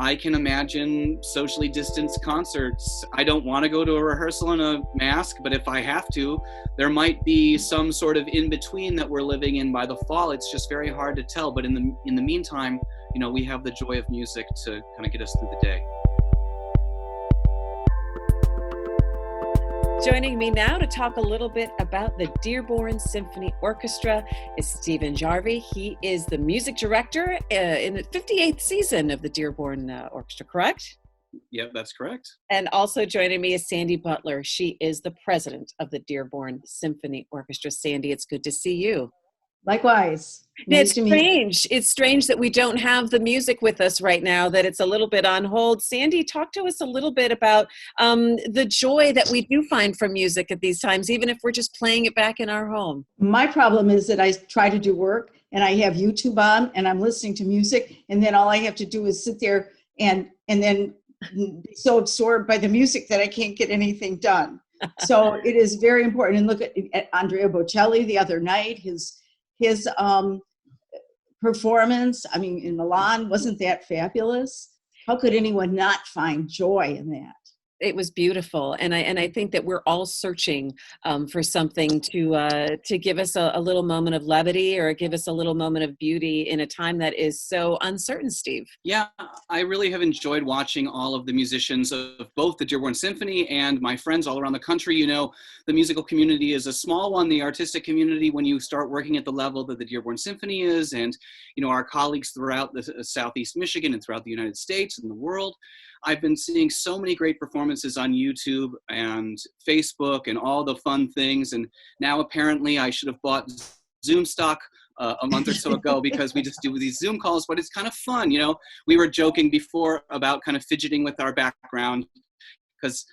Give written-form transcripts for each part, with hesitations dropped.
I can imagine socially distanced concerts. I don't want to go to a rehearsal in a mask, but if I have to, there might be some sort of in between that we're living in by the fall. It's just very hard to tell. But in the meantime, we have the joy of music to kind of get us through the day. Joining me now to talk a little bit about the Dearborn Symphony Orchestra is Steven Jarvi. He is the music director in the 58th season of the Dearborn Orchestra, correct? Yep, that's correct. And also joining me is Sandy Butler. She is the president of the Dearborn Symphony Orchestra. Sandy, it's good to see you. Likewise. It's strange. It's strange that we don't have the music with us right now, that it's a little bit on hold. Sandy, talk to us a little bit about the joy that we do find from music at these times, even if we're just playing it back in our home. My problem is that I try to do work and I have YouTube on and I'm listening to music, and then all I have to do is sit there and then be so absorbed by the music that I can't get anything done. So it is very important. And look at Andrea Bocelli the other night, his performance, in Milan, wasn't that fabulous? How could anyone not find joy in that? It was beautiful, and I think that we're all searching for something to give us a little moment of levity or give us a little moment of beauty in a time that is so uncertain, Steve. Yeah, I really have enjoyed watching all of the musicians of both the Dearborn Symphony and my friends all around the country. The musical community is a small one, the artistic community, when you start working at the level that the Dearborn Symphony is, and our colleagues throughout the Southeast Michigan and throughout the United States and the world. I've been seeing so many great performances on YouTube and Facebook and all the fun things. And now apparently I should have bought Zoom stock a month or so ago because we just do these Zoom calls, but it's kind of fun. We were joking before about kind of fidgeting with our background because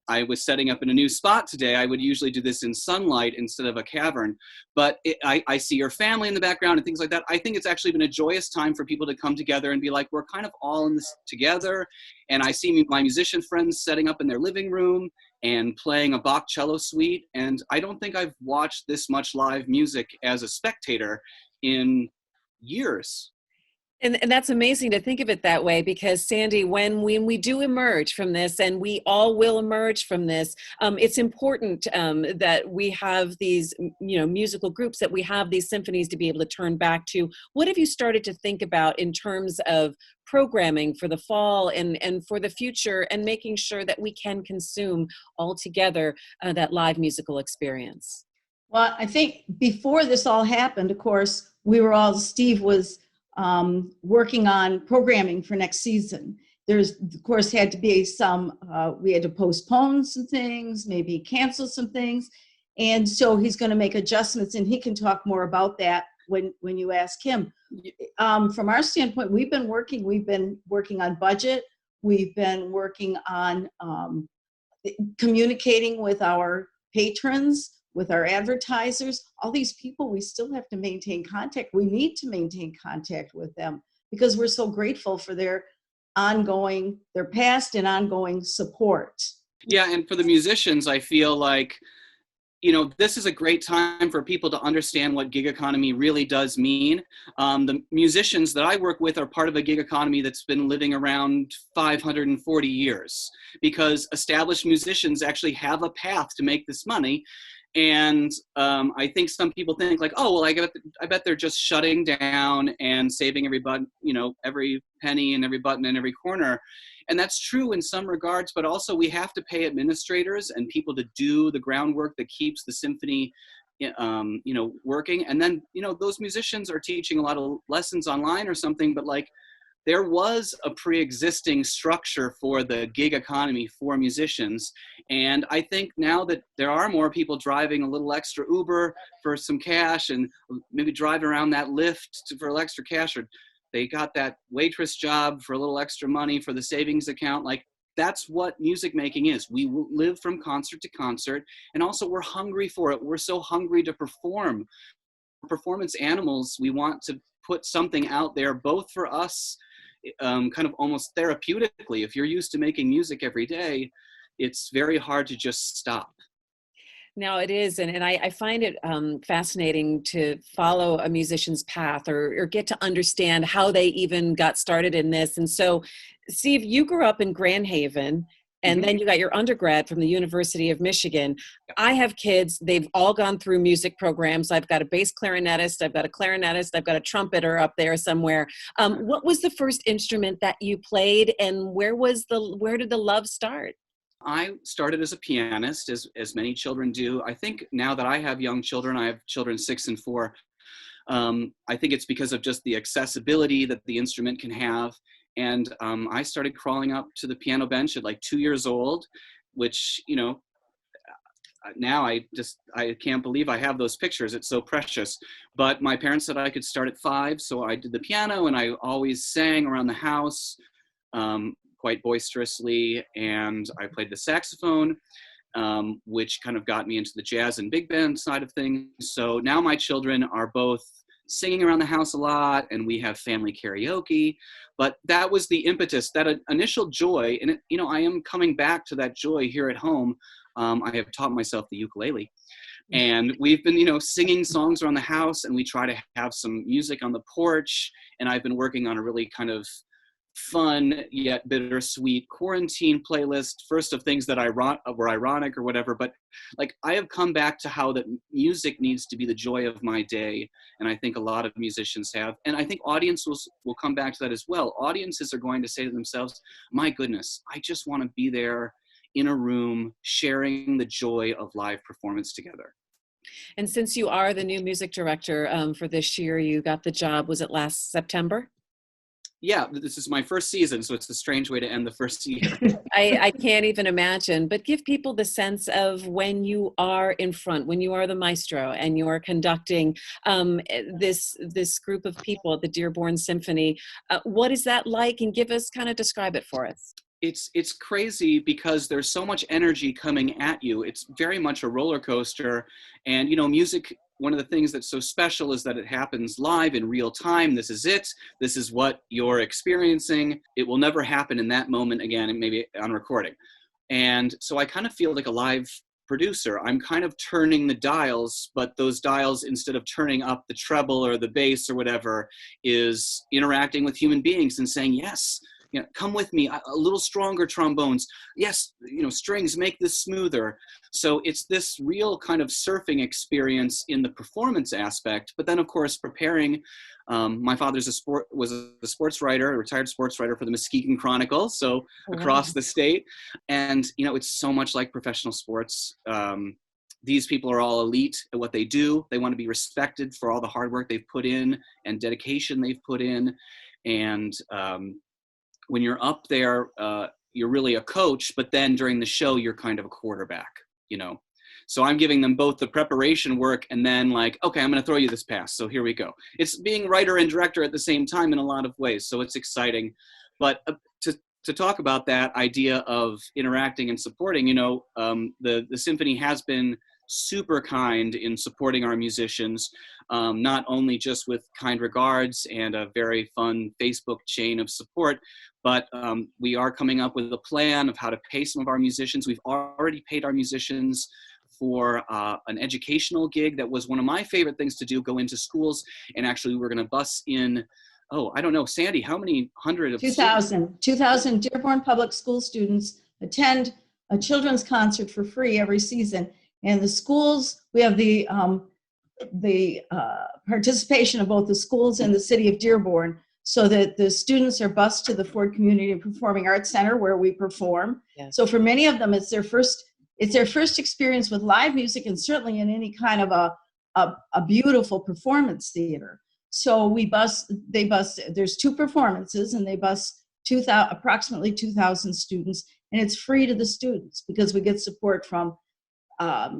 I was setting up in a new spot today. I would usually do this in sunlight instead of a cavern, but I see your family in the background and things like that. I think it's actually been a joyous time for people to come together and be like, we're kind of all in this together. And I see my musician friends setting up in their living room and playing a Bach cello suite. And I don't think I've watched this much live music as a spectator in years. And that's amazing to think of it that way, because Sandy, when we do emerge from this, and we all will emerge from this, it's important that we have these, musical groups, that we have these symphonies to be able to turn back to. What have you started to think about in terms of programming for the fall and for the future, and making sure that we can consume all together that live musical experience? Well, I think before this all happened, of course, Steve was working on programming for next season. There's, of course, had to be we had to postpone some things, maybe cancel some things. And so he's going to make adjustments, and he can talk more about that when you ask him. From our standpoint, we've been working on budget. We've been working on communicating with our patrons, with our advertisers, all these people, we still have to maintain contact. We need to maintain contact with them because we're so grateful for their past and ongoing support. Yeah, and for the musicians, I feel like, this is a great time for people to understand what gig economy really does mean. The musicians that I work with are part of a gig economy that's been living around 540 years, because established musicians actually have a path to make this money. And I think some people think like, oh, well, I bet they're just shutting down and saving every penny and every button and every corner. And that's true in some regards, but also we have to pay administrators and people to do the groundwork that keeps the symphony, working. And then, those musicians are teaching a lot of lessons online or something, but like, there was a pre-existing structure for the gig economy for musicians. And I think now that there are more people driving a little extra Uber for some cash and maybe drive around that Lyft for a little extra cash, or they got that waitress job for a little extra money for the savings account. Like, that's what music making is. We live from concert to concert. And also we're hungry for it. We're so hungry to perform. We're performance animals. We want to put something out there, both for us, kind of almost therapeutically. If you're used to making music every day, it's very hard to just stop. No, it is. And I find it fascinating to follow a musician's path or get to understand how they even got started in this. And so, Steve, you grew up in Grand Haven and Mhm. then you got your undergrad from the University of Michigan. I have kids. They've all gone through music programs. I've got a bass clarinetist. I've got a clarinetist. I've got a trumpeter up there somewhere. What was the first instrument that you played and where did the love start? I started as a pianist, as many children do. I think now that I have young children, I have children 6 and 4. I think it's because of just the accessibility that the instrument can have. And I started crawling up to the piano bench at like 2 years old, which, now I can't believe I have those pictures. It's so precious. But my parents said I could start at 5. So I did the piano and I always sang around the house. Quite boisterously, and I played the saxophone, which kind of got me into the jazz and big band side of things. So now my children are both singing around the house a lot, and we have family karaoke. But that was the impetus, that initial joy, and I am coming back to that joy here at home. I have taught myself the ukulele, and we've been, singing songs around the house, and we try to have some music on the porch. And I've been working on a really kind of fun yet bittersweet quarantine playlist, first of things that were ironic or whatever, but like I have come back to how that music needs to be the joy of my day, and I think a lot of musicians have, and I think audiences will come back to that as well. Audiences are going to say to themselves, my goodness, I just want to be there in a room sharing the joy of live performance together. And since you are the new music director for this year, you got the job, was it last September? Yeah, this is my first season, so it's a strange way to end the first year. I can't even imagine, but give people the sense of when you are in front, when you are the maestro and you are conducting this group of people at the Dearborn Symphony. What is that like? And describe it for us. It's crazy because there's so much energy coming at you. It's very much a roller coaster, and music, one of the things that's so special is that it happens live in real time. This is it. This is what you're experiencing. It will never happen in that moment again, and maybe on recording. And so I kind of feel like a live producer. I'm kind of turning the dials, but those dials, instead of turning up the treble or the bass or whatever, is interacting with human beings and saying, yes, come with me, a little stronger trombones. Yes, strings, make this smoother. So it's this real kind of surfing experience in the performance aspect, but then of course preparing. My father's was a sports writer, a retired sports writer for the Muskegon Chronicle, so across the state. And it's so much like professional sports. These people are all elite at what they do. They want to be respected for all the hard work they've put in and dedication they've put in. And when you're up there, you're really a coach, but then during the show, you're kind of a quarterback, So I'm giving them both the preparation work and then like, okay, I'm going to throw you this pass. So here we go. It's being writer and director at the same time in a lot of ways. So it's exciting. But to talk about that idea of interacting and supporting, the symphony has been super kind in supporting our musicians, not only just with kind regards and a very fun Facebook chain of support, but we are coming up with a plan of how to pay some of our musicians. We've already paid our musicians for an educational gig that was one of my favorite things to do, go into schools, and actually we're going to bus in, I don't know, Sandy, how many hundred of 2,000 Dearborn Public School students attend a children's concert for free every season. And the schools, we have the participation of both the schools and the city of Dearborn, so that the students are bused to the Ford Community Performing Arts Center where we perform. Yes. So for many of them, it's their first experience with live music, and certainly in any kind of a beautiful performance theater. So there's 2 performances, and they bus approximately 2,000 students, and it's free to the students because we get support from, I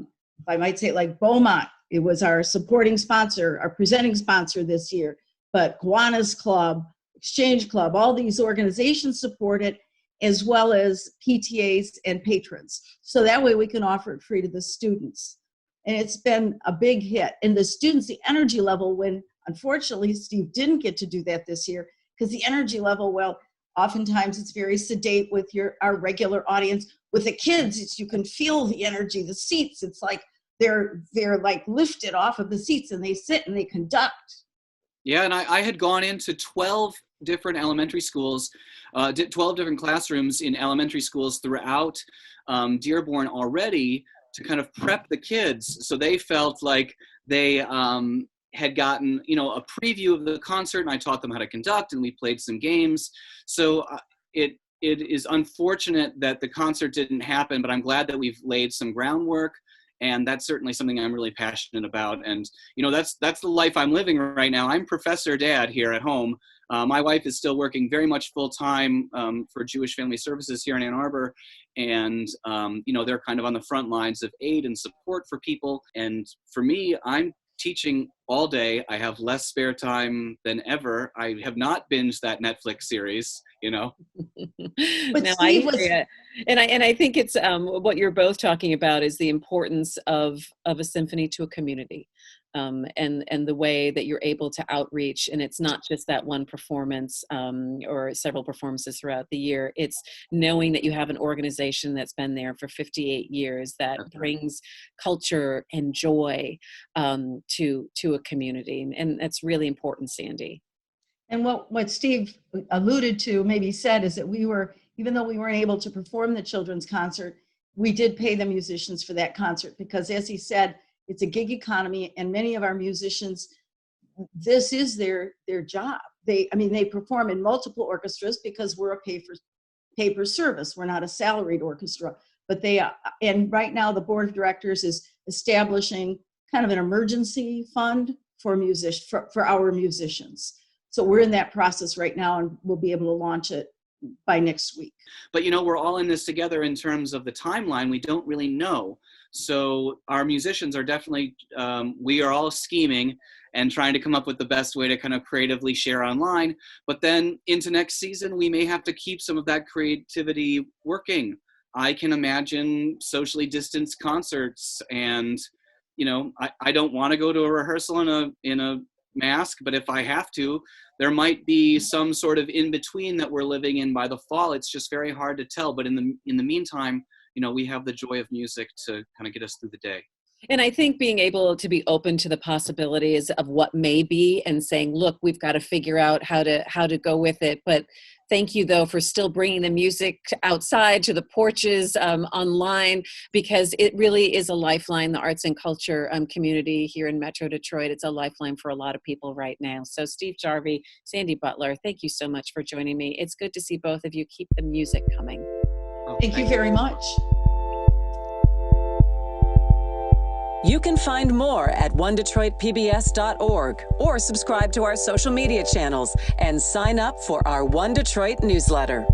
might say, like Beaumont. It was our supporting sponsor, our presenting sponsor this year, but Kiwanis Club, Exchange Club, all these organizations support it, as well as PTAs and patrons. So that way we can offer it free to the students. And it's been a big hit. And the students, the energy level, when unfortunately Steve didn't get to do that this year, because the energy level, well, oftentimes it's very sedate with our regular audience. With the kids, you can feel the energy, the seats. It's like they're like lifted off of the seats and they sit and they conduct. Yeah, and I had gone into 12 different elementary schools, 12 different classrooms in elementary schools throughout Dearborn already to kind of prep the kids, so they felt like they had gotten, a preview of the concert, and I taught them how to conduct, and we played some games. So it is unfortunate that the concert didn't happen, but I'm glad that we've laid some groundwork. And that's certainly something I'm really passionate about. And, that's the life I'm living right now. I'm professor dad here at home. My wife is still working very much full time for Jewish Family Services here in Ann Arbor. And, they're kind of on the front lines of aid and support for people. And for me, I'm teaching all day. I have less spare time than ever. I have not binged that Netflix series, But No, Steve I hear you. And I think it's what you're both talking about is the importance of a symphony to a community, and the way that you're able to outreach. And it's not just that one performance or several performances throughout the year. It's knowing that you have an organization that's been there for 58 years that brings culture and joy to a community, and that's really important, Sandy. And what Steve alluded to, maybe said, is that even though we weren't able to perform the children's concert, we did pay the musicians for that concert because, as he said, it's a gig economy, and many of our musicians, this is their job. They perform in multiple orchestras because we're a pay per service. We're not a salaried orchestra, but and right now the board of directors is establishing kind of an emergency fund for our musicians. So we're in that process right now, and we'll be able to launch it by next week. But we're all in this together in terms of the timeline. We don't really know. So our musicians are definitely, we are all scheming and trying to come up with the best way to kind of creatively share online. But then into next season, we may have to keep some of that creativity working. I can imagine socially distanced concerts, and I don't want to go to a rehearsal in a mask, but if I have to, there might be some sort of in between that we're living in by the fall. It's just very hard to tell. But in the meantime, we have the joy of music to kind of get us through the day. And I think being able to be open to the possibilities of what may be and saying, look, we've got to figure out how to go with it. But thank you, though, for still bringing the music outside to the porches, online, because it really is a lifeline. The arts and culture community here in Metro Detroit, it's a lifeline for a lot of people right now. So Steve Jarvi, Sandy Butler, thank you so much for joining me. It's good to see both of you. Keep the music coming. Thank you very much. You can find more at onedetroitpbs.org or subscribe to our social media channels and sign up for our One Detroit newsletter.